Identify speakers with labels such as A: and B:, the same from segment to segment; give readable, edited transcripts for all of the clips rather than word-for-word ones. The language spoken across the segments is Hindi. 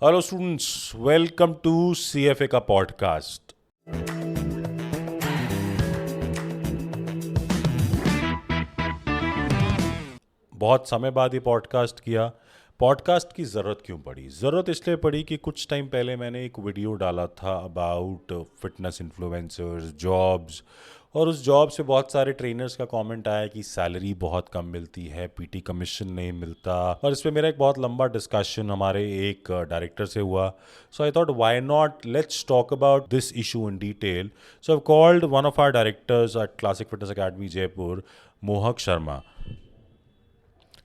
A: Hello students, welcome to CFA का पॉडकास्ट। बहुत समय बाद ये पॉडकास्ट किया। पॉडकास्ट की ज़रूरत क्यों पड़ी? ज़रूरत इसलिए पड़ी कि कुछ टाइम पहले मैंने एक वीडियो डाला था अबाउट फिटनेस इन्फ्लुएंसर्स जॉब्स, और उस जॉब से बहुत सारे ट्रेनर्स का कमेंट आया कि सैलरी बहुत कम मिलती है, पीटी कमीशन नहीं मिलता। और इस पे मेरा एक बहुत लंबा डिस्कशन हमारे एक डायरेक्टर से हुआ। So I thought why not let's talk about this issue in detail. So I called one of our directors at classic fitness academy Jaipur, Mohak Sharma.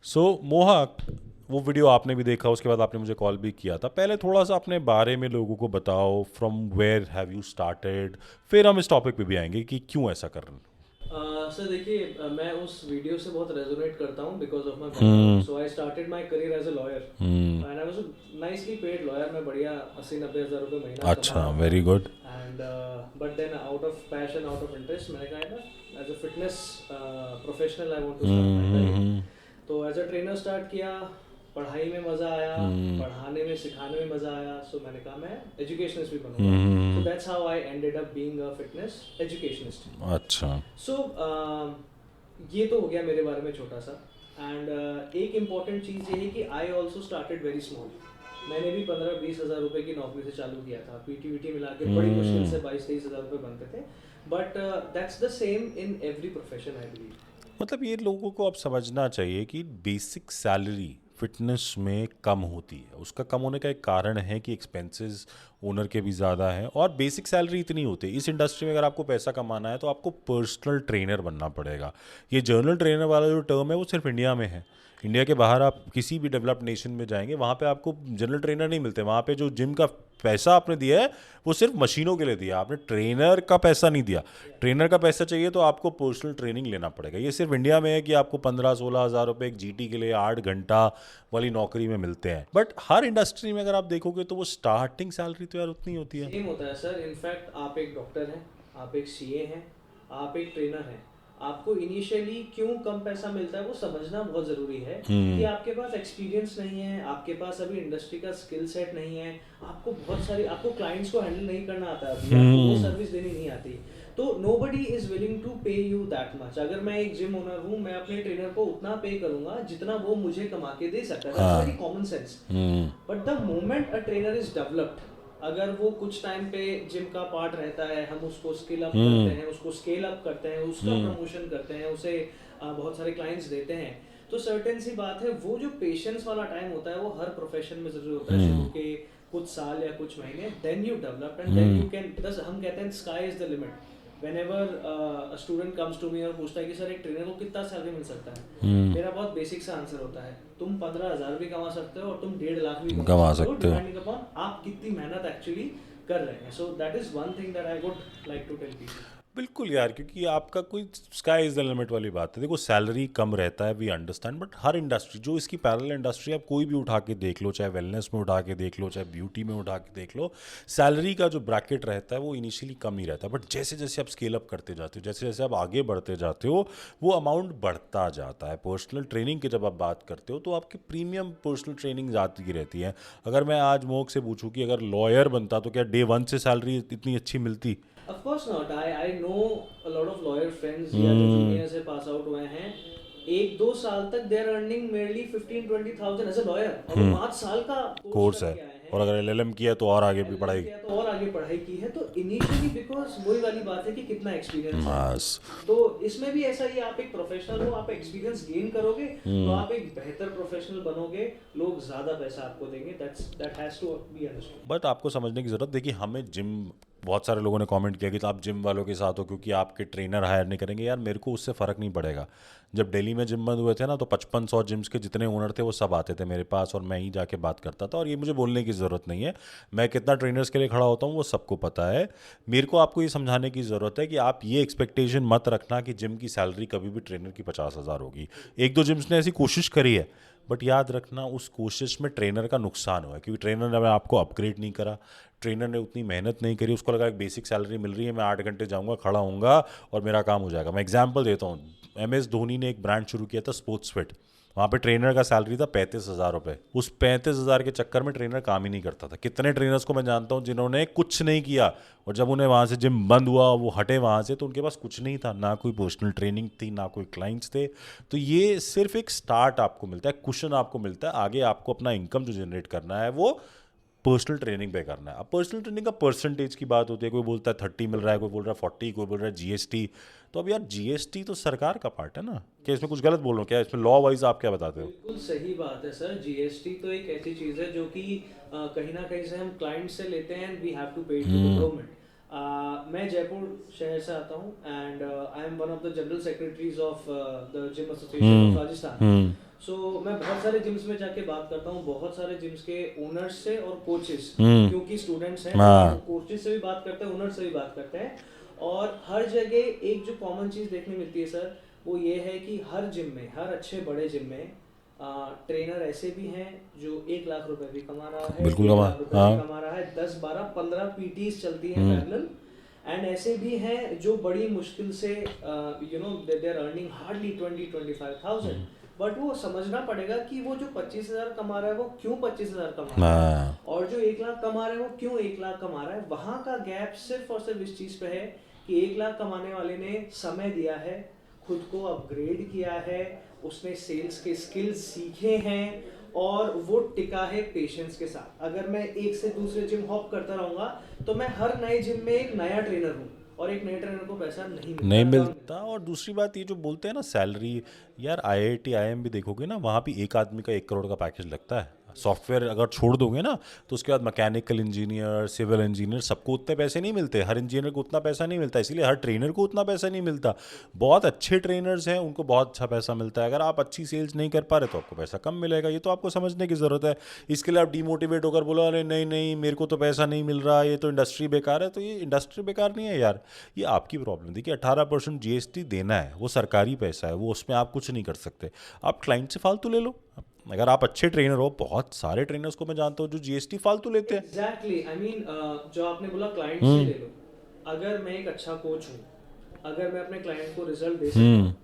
A: सो मोहक, वो वीडियो आपने भी देखा, उसके बाद आपने मुझे कॉल भी किया था। पहले थोड़ा सा अपने बारे में लोगों को बताओ, from where have you started, फिर हम इस टॉपिक पे भी आएंगे कि क्यों ऐसा कर रहे हैं।
B: सर देखिए, मैं उस वीडियो से बहुत रेजोनेट करता हूँ because of my background.
A: Hmm.
B: So I started my career as a lawyer
A: hmm.
B: And I was a nicely paid lawyer. मैं बढ़िया 80-90 हज़ार रुपये महीना कमा
A: अच्छा,
B: रहा
A: वेरी
B: था।
A: Good.
B: And but then out of passion, out of interest, मैंने कहा ना as a fitness professional I want to start my career.
A: Hmm.
B: तो एज अ ट्रेनर स्टार्ट किया। पढ़ाई में मज़ा आया,
A: हम्म।
B: पढ़ाने में सिखाने में मज़ा आया। सो मैंने कहा मैं एजुकेशनिस्ट भी बनूंगा। So
A: hmm.
B: That's how I ended up being a fitness educationist.
A: अच्छा।
B: सो ये तो हो गया मेरे बारे में छोटा सा। एंड एक इम्पॉर्टेंट चीज़ ये है कि I also started very small. मैंने भी 15-20 हज़ार रुपये की नौकरी से चालू किया था। पीटी वीटी मिला के बड़ी मुश्किल से 22-23 हज़ार रुपये बनते थे। But that's the same in every profession I believe.
A: मतलब ये लोगों को अब समझना चाहिए कि बेसिक सैलरी फिटनेस में कम होती है। उसका कम होने का एक कारण है कि एक्सपेंसेस ओनर के भी ज़्यादा हैं, और बेसिक सैलरी इतनी होती है। इस इंडस्ट्री में अगर आपको पैसा कमाना है तो आपको पर्सनल ट्रेनर बनना पड़ेगा। ये जर्नल ट्रेनर वाला जो टर्म है वो सिर्फ इंडिया में है। इंडिया के बाहर आप किसी भी डेवलप्ड नेशन में जाएंगे, वहाँ पे आपको जनरल ट्रेनर नहीं मिलते। वहाँ पे जो जिम का पैसा आपने दिया है वो सिर्फ मशीनों के लिए दिया, आपने ट्रेनर का पैसा नहीं दिया। ट्रेनर का पैसा चाहिए तो आपको पर्सनल ट्रेनिंग लेना पड़ेगा। ये सिर्फ इंडिया में है कि आपको 15-16 हज़ार रुपये एक जीटी के लिए 8 घंटा वाली नौकरी में मिलते हैं। बट हर इंडस्ट्री में अगर आप देखोगे तो वो स्टार्टिंग सैलरी तो यार उतनी होती है।
B: सेम होता है सर। इनफैक्ट आप एक डॉक्टर हैं, आप एक सीए हैं, आप एक ट्रेनर हैं। आपको इनिशियली क्यों कम पैसा मिलता है वो समझना बहुत ज़रूरी है कि
A: हम्म।
B: आपके पास एक्सपीरियंस नहीं है, आपके पास अभी इंडस्ट्री का स्किल सेट नहीं है, आपको क्लाइंट्स को हैंडल नहीं करना आता है, अभी आपको वो
A: हम्म।
B: सर्विस देनी नहीं आती। तो nobody is willing to pay you that much. अगर मैं एक जिम ओनर हूँ, मैं अपने ट्रेनर को उतना पे करूंगा जितना वो मुझे कमा के दे सकता है। दैट्स वेरी
A: हाँ।
B: Common sense.
A: Hmm.
B: But the moment a trainer is developed, अगर वो कुछ टाइम पे जिम का पार्ट रहता है, हम उसको स्किल अप करते
A: हम्म।
B: हैं, उसको स्केल अप करते हैं, उसका
A: हम्म।
B: प्रमोशन करते हैं, उसे बहुत सारे क्लाइंट्स देते हैं। तो सर्टेन सी बात है, वो जो पेशेंस वाला टाइम होता है वो हर प्रोफेशन में जरूरी होता है। शुरू
A: हम्म।
B: के कुछ साल या कुछ महीने, then you develop and then
A: hmm.
B: You can, हम कहते हैं sky is the limit. whenever a student comes to me और पूछता है कि सर एक ट्रेनर को कितना सैलरी मिल सकता है,
A: हम्म।
B: मेरा बहुत बेसिक सा आंसर होता है, तुम 15 हज़ार भी कमा सकते हो और तुम 1.5 लाख भी कमा
A: कमा
B: सकते हो,
A: सकते हो।
B: डिपेंडिंग अपॉन आप कितनी मेहनत एक्चुअली कर रहे हैं। So that is one thing that I would like to tell people.
A: बिल्कुल यार, क्योंकि आपका कोई स्काई इज द लिमिट वाली बात है। देखो, सैलरी कम रहता है, वी अंडरस्टैंड, बट हर इंडस्ट्री जो इसकी पैरेलल इंडस्ट्री, आप कोई भी उठा के देख लो, चाहे वेलनेस में उठा के देख लो, चाहे ब्यूटी में उठा के देख लो, सैलरी का जो ब्रैकेट रहता है वो इनिशियली कम ही रहता है। बट जैसे जैसे आप स्केल अप करते जाते हो, जैसे जैसे आप आगे बढ़ते जाते हो, वो अमाउंट बढ़ता जाता है। पर्सनल ट्रेनिंग की जब आप बात करते हो तो आपकी प्रीमियम पर्सनल ट्रेनिंग जाती रहती है। अगर मैं आज मोक से पूछूं कि अगर लॉयर बनता तो क्या डे 1 से सैलरी इतनी अच्छी मिलती?
B: Of course not. I know a lot of lawyer friends या जो
A: हम्म।
B: जूनियर से पास आउट हुए हैं, 1-2 साल तक they are earning merely 15-20 thousand as a lawyer, और वो 5 साल का कोर्स
A: कोर्स है।
B: करके आए
A: और
B: हैं।
A: अगर एलएलएम किया तो और आगे भी
B: एलएलएम
A: पढ़ाई।
B: किया तो और आगे पढ़ाई की है। तो इनिशियली बिकॉज वही वाली बात है कि कितना एक्सपीरियंस है।
A: बस।
B: तो इसमें भी ऐसा ही है, आप एक प्रोफेशनल हो, आप एक्सपीरियंस गेन करोगे तो आप एक बेहतर प्रोफेशनल बनोगे, लोग ज्यादा पैसा आपको देंगे। That has to be understood.
A: But आपको समझने की ज़रूरत, देखिए हमें जिम, बहुत सारे लोगों ने कमेंट किया कि तो आप जिम वालों के साथ हो क्योंकि आपके ट्रेनर हायर नहीं करेंगे। यार मेरे को उससे फ़र्क नहीं पड़ेगा। जब दिल्ली में जिम बंद हुए थे ना, तो 5500 जिम्स के जितने ओनर थे वो सब आते थे मेरे पास, और मैं ही जाके बात करता था। और ये मुझे बोलने की ज़रूरत नहीं है, मैं कितना ट्रेनर्स के लिए खड़ा होता हूँ वो सबको पता है। मेरे को आपको ये समझाने की ज़रूरत है कि आप ये एक्सपेक्टेशन मत रखना कि जिम की सैलरी कभी भी ट्रेनर की 50,000 होगी। एक दो जिम्स ने ऐसी कोशिश करी है, बट याद रखना उस कोशिश में ट्रेनर का नुकसान हुआ है, क्योंकि ट्रेनर ने आपको अपग्रेड नहीं करा, ट्रेनर ने उतनी मेहनत नहीं करी। उसको लगा एक बेसिक सैलरी मिल रही है, मैं 8 घंटे जाऊंगा, खड़ा होऊंगा और मेरा काम हो जाएगा। मैं एग्जांपल देता हूँ, एम एस धोनी ने एक ब्रांड शुरू किया था स्पोर्ट्स फिट। वहाँ पे ट्रेनर का सैलरी था 35,000 रुपये। उस 35,000 के चक्कर में ट्रेनर काम ही नहीं करता था। कितने ट्रेनर्स को मैं जानता हूँ जिन्होंने कुछ नहीं किया, और जब उन्हें वहाँ से जिम बंद हुआ, वो हटे वहाँ से, तो उनके पास कुछ नहीं था, ना कोई पर्सनल ट्रेनिंग थी, ना कोई क्लाइंट्स थे। तो ये सिर्फ एक स्टार्ट आपको मिलता है, कुशन आपको मिलता है। आगे आपको अपना इनकम जो जनरेट करना है वो पर्सनल ट्रेनिंग पे करना है। अब पर्सनल ट्रेनिंग का परसेंटेज की बात होती है, कोई बोलता है 30 मिल रहा है, कोई बोल रहा है 40, कोई बोल रहा है जीएसटी। तो अब यार जीएसटी तो सरकार का पार्ट है ना, क्या इसमें कुछ गलत बोल रहा हूँ? क्या इसमें लॉ वाइज आप क्या बताते हो?
B: बिल्कुल सही बात है सर। जीएसटी तो एक ऐसी चीज़ है जो कि कहीं ना कहीं से हम क्लाइंट से लेते हैं and we have to pay to the government. मैं जयपुर शहर से आता हूँ and I am one of the general secretaries of the gym association of Rajasthan. So मैं बहुत सारे जिम्स में जाके बात करता हूँ, बहुत सारे जिम्स के ओनर्स से और कोचेस, क्योंकि स्टूडेंट्स हैं, कोचेस से भी बात करते हैं, ओनर्स से भी बात करते हैं। और हर जगह एक जो कॉमन चीज़ देखने मिलती है सर, वो ये है कि हर जिम में, हर अच्छे बड़े जिम में ट्रेनर ऐसे भी हैं जो 1 लाख रुपए भी कमा रहा है,
A: बिल्कुल
B: 1 लाख रुपए भी कमा रहा है, 10 12 15 पीटीज चलती हैं पैरेलल। एंड ऐसे भी हैं जो बड़ी मुश्किल से they are earning hardly 20-25,000। But वो समझना पड़ेगा कि वो जो 25,000 कमा रहा है वो क्यों 25,000 कमा रहा है, और जो 1 लाख कमा रहा है वो क्यों 1 लाख कमा रहा है। वहां का गैप सिर्फ और सिर्फ इस चीज पे है कि 1 लाख कमाने वाले ने समय दिया है, खुद को अपग्रेड किया है, उसने सेल्स के स्किल्स सीखे हैं, और वो टिका है पेशेंस के साथ। अगर मैं एक से दूसरे जिम हॉप करता रहूंगा तो मैं हर नए जिम में एक नया ट्रेनर हूँ, और एक नए ट्रेनर को पैसा नहीं
A: मिलता। और दूसरी बात ये जो बोलते हैं ना सैलरी, यार आईआईटी आईएम भी देखोगे ना, वहाँ भी एक आदमी का 1 करोड़ का पैकेज लगता है। सॉफ्टवेयर अगर छोड़ दोगे ना, तो उसके बाद मैकेनिकल इंजीनियर, सिविल इंजीनियर, सबको उतने पैसे नहीं मिलते, हर इंजीनियर को उतना पैसा नहीं मिलता, इसीलिए हर ट्रेनर को उतना पैसा नहीं मिलता। बहुत अच्छे ट्रेनर्स हैं, उनको बहुत अच्छा पैसा मिलता है। अगर आप अच्छी सेल्स नहीं कर पा रहे तो आपको पैसा कम मिलेगा, ये तो आपको समझने की ज़रूरत है। इसके लिए आप डीमोटिवेट होकर बोलो अरे नहीं नहीं मेरे को तो पैसा नहीं मिल रहा, ये तो इंडस्ट्री बेकार है। तो ये इंडस्ट्री बेकार नहीं है यार, ये आपकी प्रॉब्लम थी कि 18% जीएसटी देना है, वो सरकारी पैसा है, वो उसमें आप कुछ नहीं कर सकते। आप क्लाइंट से फालतू ले लो। अगर आप अच्छे ट्रेनर हो, बहुत सारे ट्रेनर्स को मैं जानता हूँ जो जीएसटी फालतू लेते हैं।
B: एग्जैक्टली, आई मीन जो आपने बोला क्लाइंट से ले लो, अगर मैं एक अच्छा कोच हूँ, अगर मैं अपने क्लाइंट को रिजल्ट दे सकता हूँ,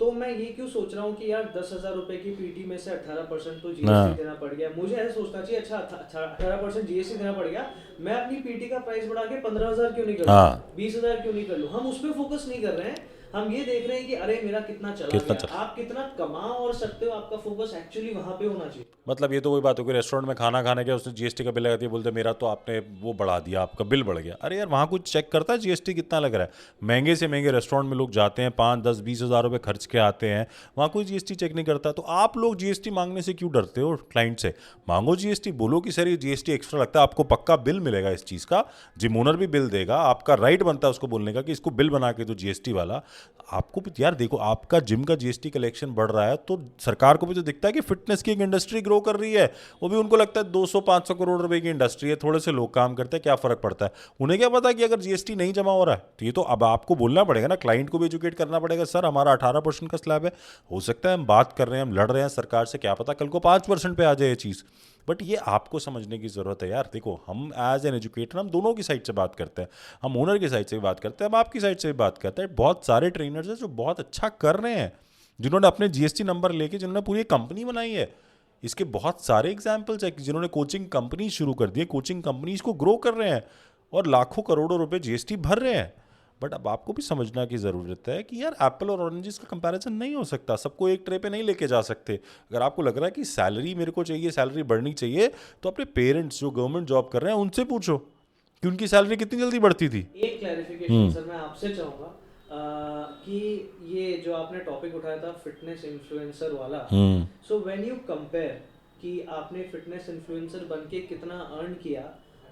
B: तो मैं ये क्यों सोच रहा हूँ कि यार 10,000 रुपए की पीटी में से 18% तो जीएसटी देना पड़ गया। मुझे ऐसा सोचना चाहिए, अच्छा 18% जीएसटी देना पड़ गया, मैं अपनी पीटी का प्राइस बढ़ा के 15,000 क्यों नहीं कर लूँ, 20,000 क्यों नहीं कर लूँ। हम उस पर फोकस नहीं कर रहे हैं, हम ये देख रहे हैं कि अरे मेरा कितना चला गया। आप कितना कमा और सकते हो, आपका फोकस एक्चुअली वहां पे होना चाहिए।
A: मतलब ये तो वही बात हो गई, रेस्टोरेंट में खाना खाने के उसने जीएसटी का बिल लगा दिया, बोलते मेरा तो आपने वो बढ़ा दिया, आपका बिल बढ़ गया। अरे यार वहाँ कुछ चेक करता है जीएसटी कितना लग रहा है? महंगे से महंगे रेस्टोरेंट में लोग जाते हैं, 5-10-20 हज़ार रुपये खर्च के आते हैं, वहाँ कोई जीएसटी चेक नहीं करता। तो आप लोग जीएसटी मांगने से क्यों डरते हो? क्लाइंट से मांगो जीएसटी, बोलो कि सर ये जीएसटी एक्स्ट्रा लगता है, आपको पक्का बिल मिलेगा इस चीज़ का, जिम ओनर भी बिल देगा, आपका राइट बनता है उसको बोलने का कि इसको बिल बना के दो जीएसटी वाला। आपको भी यार देखो, आपका जिम का जीएसटी कलेक्शन बढ़ रहा है तो सरकार को भी तो दिखता है कि फिटनेस की एक इंडस्ट्री ग्रो कर रही है। वो भी उनको लगता है 200-500 करोड़ रुपए की इंडस्ट्री है, थोड़े से लोग काम करते हैं, क्या फर्क पड़ता है? उन्हें क्या पता कि अगर जीएसटी नहीं जमा हो रहा है तो ये तो अब आपको बोलना पड़ेगा ना, क्लाइंट को भी एजुकेट करना पड़ेगा, सर हमारा 18% का स्लैब है, हो सकता है हम बात कर रहे हैं, हम लड़ रहे हैं सरकार से, क्या पता कल को 5% पे आ जाए ये चीज़। बट ये आपको समझने की ज़रूरत है यार। देखो हम एज एन एजुकेटर हम दोनों की साइड से बात करते हैं, हम ओनर की साइड से भी बात करते हैं, हम आपकी साइड से भी बात करते हैं। बहुत सारे ट्रेनर्स हैं जो बहुत अच्छा कर रहे हैं, जिन्होंने अपने जीएसटी नंबर लेके जिन्होंने पूरी कंपनी बनाई है। इसके बहुत सारे एग्जाम्पल्स हैं कि जिन्होंने कोचिंग कंपनी शुरू कर दी है, कोचिंग कंपनीज को ग्रो कर रहे हैं और लाखों करोड़ों रुपए जीएसटी भर रहे हैं। बट अब आपको भी समझना की ज़रूरत है कि यार एप्पल और ऑरेंजेस का कंपैरिजन नहीं हो सकता, सबको एक ट्रे पे नहीं लेके जा सकते। अगर आपको लग रहा है कि सैलरी मेरे को चाहिए, सैलरी बढ़नी चाहिए, तो अपने पेरेंट्स जो गवर्नमेंट जॉब कर रहे हैं उनसे पूछो कि उनकी सैलरी कितनी जल्दी बढ़ती थी।
B: एक क्लैरिफिकेशन सर मैं आपसे चाहूँगा कि ये जो आपने टॉपिक उठाया था फिटनेस इन्फ्लुएंसर वाला, सो व्हेन यू कंपेयर कि आपने फिटनेस इन्फ्लुएंसर बन के कितना अर्न किया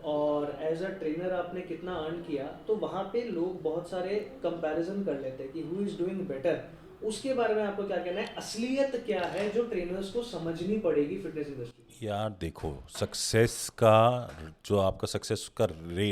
B: और एज अ ट्रेनर आपने कितना अर्न किया, तो वहाँ पे लोग बहुत सारे कंपैरिजन कर लेते हैं कि हु इज़ डूइंग बेटर। उसके बारे में आपको क्या कहना है, असलियत क्या है जो ट्रेनर्स को समझनी पड़ेगी फिटनेस इंडस्ट्री?
A: यार देखो, सक्सेस का जो आपका सक्सेस का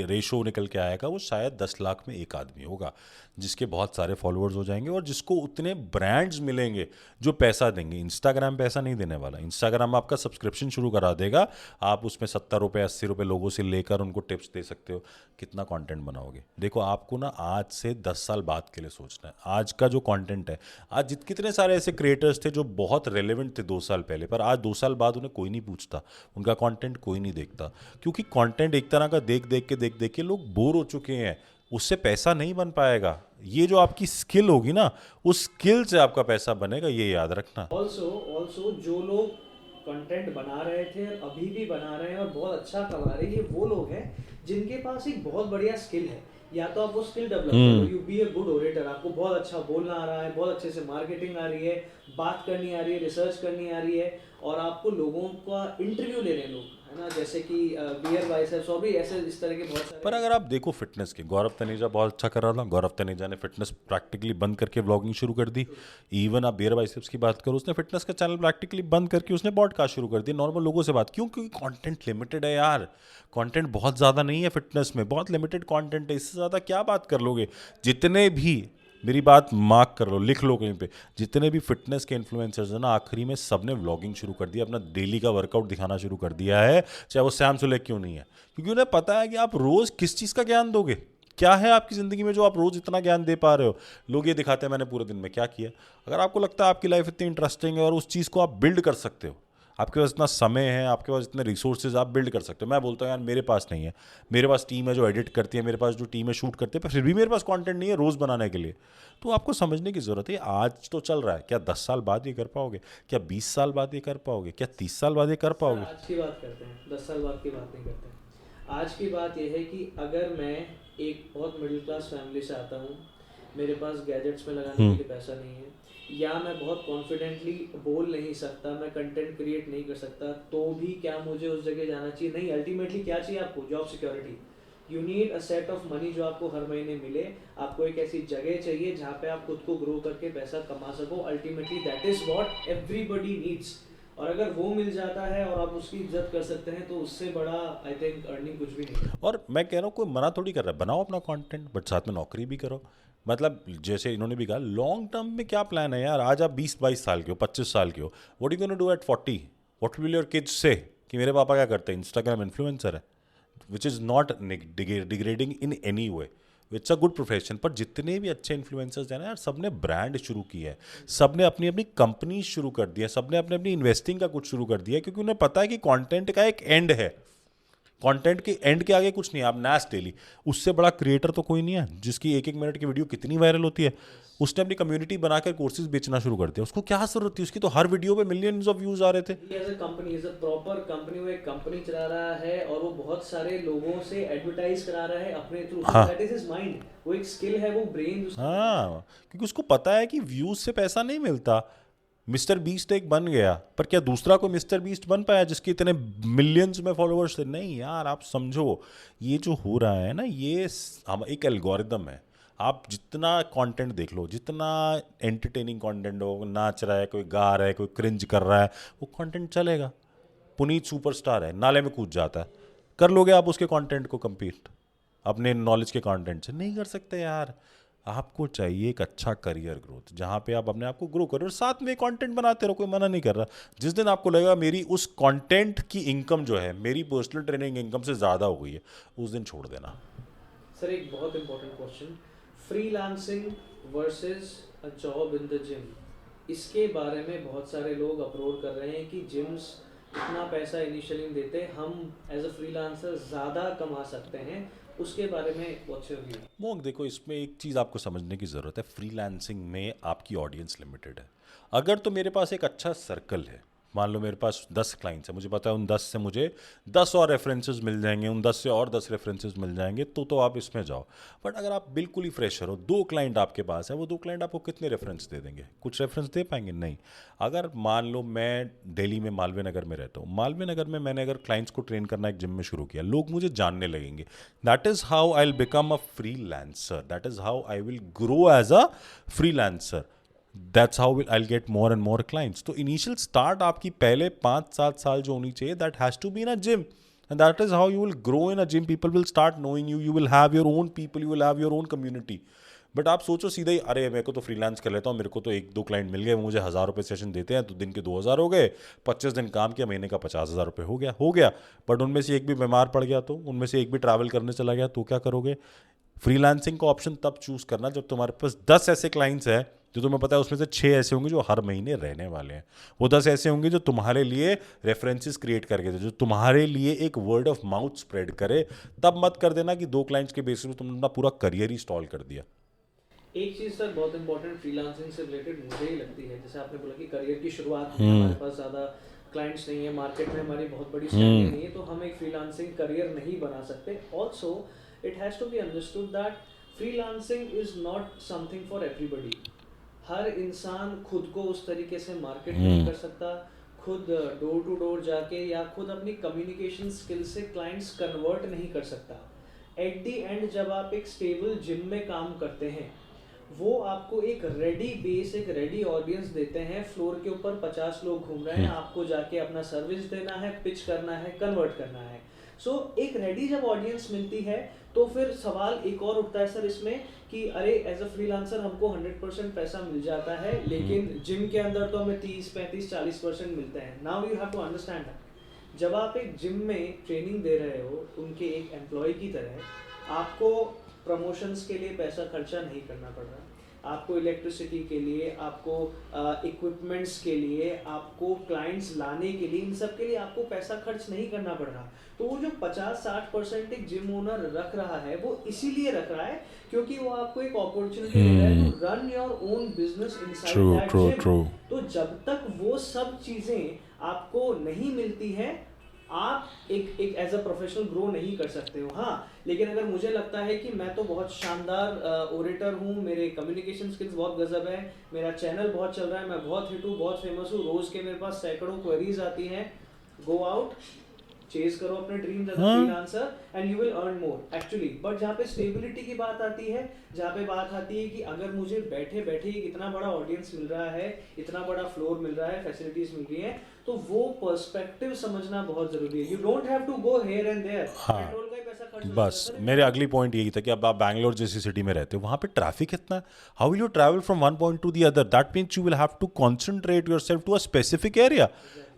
A: रेशो निकल के आएगा वो शायद 10 लाख में एक आदमी होगा। जिसके बहुत सारे फॉलोअर्स हो जाएंगे और जिसको उतने ब्रांड्स मिलेंगे जो पैसा देंगे। इंस्टाग्राम पैसा नहीं देने वाला। इंस्टाग्राम आपका सब्सक्रिप्शन शुरू करा देगा, आप उसमें 70 रुपये 80 रुपये लोगों से लेकर उनको टिप्स दे सकते हो। कितना कंटेंट बनाओगे? देखो, आपको ना आज से 10 साल बाद के लिए सोचना है। आज का जो कंटेंट है, आज कितने सारे ऐसे क्रिएटर्स थे जो बहुत रेलेवेंट थे 2 साल पहले, पर आज 2 साल बाद उन्हें कोई नहीं पूछता, उनका कंटेंट कोई नहीं देखता, क्योंकि कंटेंट एक तरह का देख देख के लोग बोर हो चुके हैं। उससे पैसा नहीं बन पाएगा। ये जो आपकी स्किल होगी ना, उस स्किल से आपका पैसा बनेगा, ये याद रखना।
B: ऑल्सो जो लोग कंटेंट बना रहे थे और अभी भी बना रहे हैं और बहुत अच्छा कमा रहे हैं, ये वो लोग हैं जिनके पास एक बहुत बढ़िया स्किल है। या तो आप वो स्किल डेवलप करो, you be a good orator, आपको बहुत अच्छा बोलना आ रहा है, बहुत अच्छे से मार्केटिंग आ रही है, बात करनी आ रही है, रिसर्च करनी आ रही है, और आपको लोगों का इंटरव्यू ले रहे हैं लोग, है ना, जैसे कि बियर बाइसेप्स और भी ऐसे इस तरह के बहुत सारे।
A: पर अगर आप देखो फिटनेस के, गौरव तनेजा बहुत अच्छा कर रहा था। गौरव तनेजा ने फिटनेस प्रैक्टिकली बंद करके व्लॉगिंग शुरू कर दी। इवन आप बियर बाइसेप्स की बात करो, उसने फिटनेस का चैनल प्रैक्टिकली बंद करके उसने पॉडकास्ट शुरू कर दिया नॉर्मल लोगों से बात। क्यों? क्योंकि कंटेंट लिमिटेड है यार। कंटेंट बहुत ज़्यादा नहीं है फिटनेस में, बहुत लिमिटेड कंटेंट है। इससे ज़्यादा क्या बात कर लोगे? जितने भी, मेरी बात मार्क कर लो, लिख लो कहीं पे, जितने भी फिटनेस के इन्फ्लुएंसर्स हैं ना, आखिरी में सबने व्लॉगिंग शुरू कर दिया, अपना डेली का वर्कआउट दिखाना शुरू कर दिया है, चाहे वो सैम सुलेख क्यों नहीं है। क्योंकि उन्हें पता है कि आप रोज़ किस चीज़ का ज्ञान दोगे। क्या है आपकी ज़िंदगी में जो आप रोज़ इतना ज्ञान दे पा रहे हो? लोग ये दिखाते हैं मैंने पूरे दिन में क्या किया। अगर आपको लगता है आपकी लाइफ इतनी इंटरेस्टिंग है और उस चीज़ को आप बिल्ड कर सकते हो, आपके पास इतना समय है, आपके पास इतने रिसोर्सेज, आप बिल्ड कर सकते हो। मैं बोलता हूँ यार मेरे पास नहीं है, मेरे पास टीम है जो एडिट करती है, मेरे पास जो टीम है शूट करती है, पर फिर भी मेरे पास कंटेंट नहीं है रोज़ बनाने के लिए। तो आपको समझने की ज़रूरत है, आज तो चल रहा है, क्या 10 साल बाद ये कर पाओगे? क्या 20 साल बाद ये कर पाओगे? क्या 30 साल बाद ये कर पाओगे?
B: आज की बात करते हैं, 10 साल बाद की बात नहीं करते हैं। आज की बात यह है कि अगर मैं एक बहुत मिडिल क्लास फैमिली से आता हूँ, मेरे पास गैजेट्स में लगाने के लिए पैसा नहीं है, या मैं बहुत कॉन्फिडेंटली बोल नहीं सकता, मैं कंटेंट क्रिएट नहीं कर सकता, तो भी क्या मुझे उस जगह जाना चाहिए? नहीं। अल्टीमेटली क्या चाहिए आपको? Job security. You need a set of money जो आपको हर महीने मिले। आपको एक ऐसी जगह चाहिए जहाँ पे आप खुद को ग्रो करके पैसा कमा सको। Ultimately that is what everybody needs. और अगर वो मिल जाता है और आप उसकी इज्जत कर सकते हैं, तो उससे बड़ा आई थिंक अर्निंग कुछ भी नहीं है।
A: और मैं कह रहा हूँ, कोई मना थोड़ी कर रहा है, बनाओ अपना कंटेंट, बट साथ में नौकरी भी करो। मतलब जैसे इन्होंने भी कहा, लॉन्ग टर्म में क्या प्लान है यार? आज आप 20-22 साल के हो, 25 साल के हो, what you gonna do at 40? What will your kids से कि मेरे पापा क्या करते हैं? इंस्टाग्राम इन्फ्लुएंसर है, which is not degrading in any way, it's a good profession. पर जितने भी अच्छे इन्फ्लुएंसर्स हैं ना यार, सबने ब्रांड शुरू किया है, सबने अपनी अपनी कंपनी शुरू कर दिया, सबने अपने अपनी इन्वेस्टिंग का कुछ शुरू कर दिया, क्योंकि उन्हें पता है कि कंटेंट का एक एंड है। कंटेंट के एंड के आगे कुछ नहीं है। आप नैस डेली, उससे बड़ा क्रिएटर तो कोई नहीं है जिसकी 1-1 मिनट की वीडियो कितनी वायरल होती है। उसने अपनी कम्युनिटी बनाकर कोर्सेज बेचना शुरू कर दिया। उसको क्या जरूरत थी? उसकी तो हर वीडियो पे मिलियंस ऑफ व्यूज आ रहे थे।
B: As a company, as a proper company, वो एक कंपनी चला रहा है और वो बहुत सारे लोगों से एडवर्टाइज करा रहा है अपने through. That is his mind. वो एक स्किल है, वो ब्रेन।
A: हाँ, क्योंकि उसको पता है कि व्यूज से पैसा नहीं मिलता। मिस्टर बीस्ट एक बन गया, पर क्या दूसरा कोई मिस्टर बीस्ट बन पाया जिसके इतने मिलियंस में फॉलोअर्स थे? नहीं यार। आप समझो, ये जो हो रहा है ना, ये हम एक एल्गोरिदम है। आप जितना कंटेंट देख लो, जितना एंटरटेनिंग कंटेंट हो, नाच रहा है कोई, गा रहा है कोई, क्रिंज कर रहा है, वो कंटेंट चलेगा। पुनीत सुपरस्टार है, नाले में कूद जाता है, कर लोगे आप उसके कंटेंट को compete अपने नॉलेज के कंटेंट से? नहीं कर सकते यार। आपको चाहिए एक अच्छा करियर ग्रोथ, जहाँ पे आप अपने आप को ग्रो करो और साथ में कंटेंट बनाते रहो। कोई मना नहीं कर रहा। जिस दिन आपको लगेगा मेरी उस कंटेंट की इनकम जो है मेरी पर्सनल ट्रेनिंग इनकम से ज़्यादा हो गई है, उस दिन छोड़ देना।
B: सर एक बहुत important question, freelancing versus a job in the gym, इसके बारे में बहुत सारे लोग अप्रोच कर रहे हैं कि जिम्स इतना पैसा इनिशियली नहीं देते, हम एज अ फ्रीलांसर ज़्यादा कमा सकते हैं। उसके बारे में व्हाट्स योर व्यू?
A: मोक, देखो, इसमें एक चीज़ आपको समझने की ज़रूरत है। फ्रीलांसिंग में आपकी ऑडियंस लिमिटेड है। अगर तो मेरे पास एक अच्छा सर्कल है, मान लो मेरे पास 10 क्लाइंट्स हैं, मुझे पता है उन 10 से मुझे 10 और रेफरेंसेस मिल जाएंगे, उन 10 से और 10 रेफरेंसेस मिल जाएंगे, तो आप इसमें जाओ। बट अगर आप बिल्कुल ही फ्रेशर हो, 2 क्लाइंट आपके पास है, वो 2 क्लाइंट आपको कितने रेफरेंस दे देंगे? कुछ रेफरेंस दे पाएंगे? नहीं। अगर मान लो मैं दिल्ली में मालवीय नगर में रहता हूँ, मालवीय नगर में मैंने अगर क्लाइंट्स को ट्रेन करना एक जिम में शुरू किया, लोग मुझे जानने लगेंगे। That is how I will become a freelancer, that is how I will grow as a freelancer, that's how I'll get more and more clients। तो इनिशियल स्टार्ट आपकी पहले 5-7 साल जो होनी चाहिए, that has to be in a gym, and that is how you will grow in a gym. People will start knowing you, you will have your own people, you will have your own community. But आप सोचो सीधा ही, अरे मेरे को तो फ्रीलांस कर लेता हूँ, मेरे को तो 1-2 क्लाइंट मिल गए, वो मुझे 1,000 रुपये सेशन देते हैं, तो दिन के 2,000 हो गए, 25 दिन काम किया, महीने का 50,000 रुपये हो गया। बट उनमें से एक भी बीमार पड़ गया, तो उनमें से एक भी ट्रैवल करने चला गया, तो क्या करोगे? फ्रीलांसिंग का ऑप्शन तब चूज करना जब तुम्हारे पास 10 ऐसे क्लाइंट्स हैं जो तुम्हें पता है उसमें से 6 ऐसे होंगे जो हर महीने रहने वाले हैं। वो 10 ऐसे होंगे जो तुम्हारे लिए रेफरेंसेस क्रिएट करके दे, जो तुम्हारे लिए एक वर्ड ऑफ माउथ स्प्रेड करे। तब मत कर देना कि 2 क्लाइंट्स के बेसिस पे तुमने अपना पूरा करियर ही स्टॉल कर दिया।
B: एक चीज़ सर बहुत इंपॉर्टेंट फ्रीलांसिंग से रिलेटेड मुझे ही लगती है, जैसे आपने बोला कि करियर की शुरुआत में हमारे पास ज़्यादा क्लाइंट्स नहीं है, मार्केट में हमारी बहुत बड़ी स्टैंडिंग नहीं है, तो हम एक फ्रीलांसिंग करियर नहीं बना सकते। Also it has to be understood that freelancing is not something for everybody. हर इंसान खुद को उस तरीके से मार्केट नहीं कर सकता, खुद डोर टू डोर जाके या खुद अपनी कम्युनिकेशन स्किल से क्लाइंट्स कन्वर्ट नहीं कर सकता। एट दी एंड जब आप एक स्टेबल जिम में काम करते हैं, वो आपको एक रेडी बेस, एक रेडी ऑडियंस देते हैं। फ्लोर के ऊपर 50 लोग घूम रहे हैं, आपको जाके अपना सर्विस देना है, पिच करना है, कन्वर्ट करना है। सो एक रेडी जब ऑडियंस मिलती है तो फिर सवाल एक और उठता है सर इसमें कि अरे एज अ फ्रीलांसर हमको 100% पैसा मिल जाता है, लेकिन जिम के अंदर तो हमें 30, 35, 40% मिलते हैं। Now you have to understand that जब आप एक जिम में ट्रेनिंग दे रहे हो उनके एक एम्प्लॉय की तरह, आपको प्रमोशंस के लिए पैसा खर्चा नहीं करना पड़ रहा, आपको इलेक्ट्रिसिटी के लिए, आपको इक्विपमेंट्स के लिए, आपको क्लाइंट्स लाने के लिए, इन सब के लिए आपको पैसा खर्च नहीं करना पड़ रहा। तो वो जो 50-60% एक जिम ओनर रख रहा है वो इसीलिए रख रहा है क्योंकि वो आपको एक अपॉर्चुनिटी दे रहा है to run your own business inside that gym. तो जब तक वो सब चीज़ें आपको नहीं मिलती हैं, आप एक एज अ प्रोफेशनल ग्रो नहीं कर सकते हो। हाँ, लेकिन अगर मुझे लगता है कि मैं तो बहुत शानदार ओरेटर हूँ, मेरे कम्युनिकेशन स्किल्स बहुत गजब है, मेरा चैनल बहुत चल रहा है, मैं बहुत हिट हूँ, बहुत फेमस हूँ, रोज के मेरे पास सैकड़ों क्वेरीज आती हैं, गो आउट, चेज करो अपने dreams as a freelancer and you will earn more actually. But जहाँ पे स्टेबिलिटी की बात आती है, जहाँ पे बात आती है कि अगर मुझे बैठे बैठे इतना बड़ा ऑडियंस मिल रहा है, इतना बड़ा फ्लोर मिल रहा है, फैसिलिटीज मिल रही है, तो वो पर्सपेक्टिव समझना बहुत जरूरी है। You don't have to go here and there. Petrol का ही पैसा खर्च हो
A: बस
B: जाता है।
A: मेरे अगली पॉइंट यही था कि अब आप बैंगलोर जैसी सिटी में रहते हो, वहाँ पे ट्रैफिक कितना है, how will you travel from one point to the other? That means you will have to concentrate yourself to a specific area.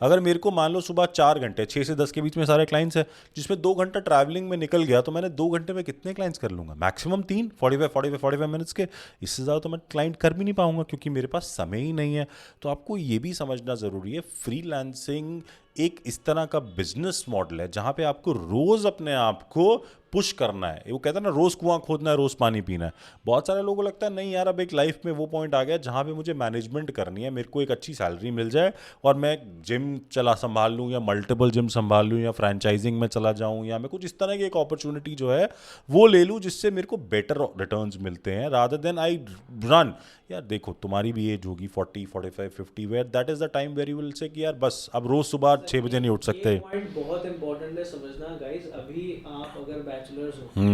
A: अगर मेरे को मान लो सुबह 4 घंटे 6 से 10 के बीच में सारे क्लाइंट्स हैं, जिसमें 2 घंटा ट्रैवलिंग में निकल गया, तो मैंने 2 घंटे में कितने क्लाइंट्स कर लूँगा? मैक्सिमम 3, 45 मिनट्स के। इससे ज़्यादा तो मैं क्लाइंट कर भी नहीं पाऊंगा क्योंकि मेरे पास समय ही नहीं है। तो आपको ये भी समझना ज़रूरी है, फ्रीलांसिंग एक इस तरह का बिजनेस मॉडल है जहाँ पे आपको रोज़ अपने आप को पुश करना है। वो कहता है ना, रोज़ कुआं खोदना है, रोज़ पानी पीना है। बहुत सारे लोगों को लगता है नहीं यार, अब एक लाइफ में वो पॉइंट आ गया जहाँ पे मुझे मैनेजमेंट करनी है, मेरे को एक अच्छी सैलरी मिल जाए और मैं जिम संभाल लूँ, या मल्टीपल जिम संभाल लूँ, या फ्रेंचाइजिंग में चला जाऊँ, या मैं कुछ इस तरह की एक अपॉर्चुनिटी जो है वो ले लूँ जिससे मेरे को बेटर रिटर्न्स मिलते हैं, रादर देन आई रन। यार देखो, तुम्हारी भी एज होगी 40, 45, 50, where that is the time where you will say कि यार बस अब रोज सुबह 6 बजे नहीं उठ सकते।
B: ये पॉइंट बहुत इंपॉर्टेंट है समझना गाइस। अभी आप अगर बैचलर्स हो,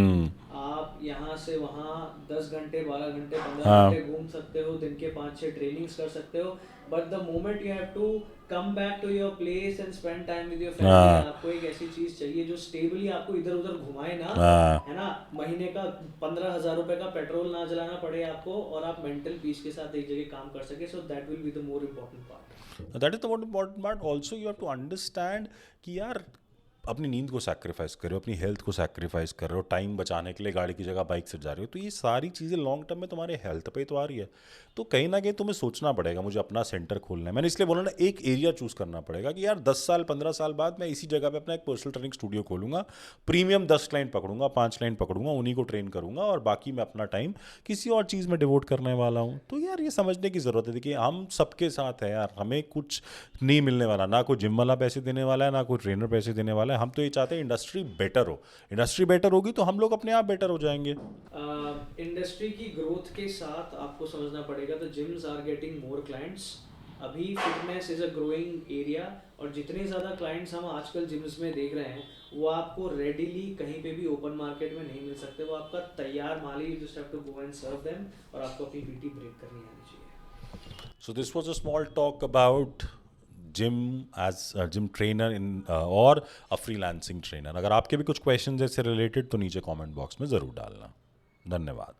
B: आप यहाँ से वहाँ 10 घंटे, 12 घंटे, 15 घंटे घूम सकते हो, दिन के 5-6 ट्रेनिंग्स कर सकते हो, but the moment you have to come back to your place and spend time with your family, आपको एक ऐसी चीज चाहिए जो स्टेबली आपको इधर उधर घुमाए ना, है ना, महीने का 15,000 रुपए का पेट्रोल ना जलाना पड़े आपको, और आप मेंटल पीस के साथ एक जगह काम कर सके। So that will be the more important part.
A: That is the most important part. Also you have to understand कि यार अपनी नींद को सैक्रिफाइस कर रहे हो, अपनी हेल्थ को सैक्रिफाइस कर रहे हो, टाइम बचाने के लिए गाड़ी की जगह बाइक से जा रहे हो, तो ये सारी चीज़ें लॉन्ग टर्म में तुम्हारे हेल्थ पे तो आ रही है। तो कहीं ना कहीं तुम्हें सोचना पड़ेगा, मुझे अपना सेंटर खोलना है। मैंने इसलिए बोला ना, एक एरिया चूज़ करना पड़ेगा कि यार 10 साल 15 साल बाद मैं इसी जगह पे अपना एक पर्सनल ट्रेनिंग स्टूडियो खोलूंगा, प्रीमियम 10 क्लाइंट पकड़ूंगा, 5 क्लाइंट पकड़ूंगा, उन्हीं को ट्रेन करूंगा, और बाकी मैं अपना टाइम किसी और चीज़ में डिवोट करने वाला हूँ। तो यार ये समझने की ज़रूरत है। देखिए, हम सबके साथ है यार, हमें कुछ नहीं मिलने वाला, ना कोई जिम वाला पैसे देने वाला है, ना कोई ट्रेनर पैसे देने वाला है। हम तो ये चाहते हैं इंडस्ट्री बेटर हो। इंडस्ट्री बेटर होगी तो हम लोग अपने आप बेटर हो जाएंगे।
B: इंडस्ट्री की ग्रोथ के साथ आपको समझना पड़ेगा, तो gyms are getting more clients. अभी fitness is a growing area, और जितने ज़्यादा क्लाइंट्स हम आजकल जिम्स में देख रहे हैं वो आपको रेडिली कहीं पे भी ओपन मार्केट में नहीं मिल सकते। वो आपका तैयार माल ही, just have to go and serve them, और आपको अपनी पीटी ब्रेक करनी आनी चाहिए।
A: So this was a small talk about gym as gym trainer in और अ फ्रीलांसिंग ट्रेनर। अगर आपके भी कुछ क्वेश्चन इससे रिलेटेड तो नीचे कमेंट बॉक्स में ज़रूर डालना। धन्यवाद।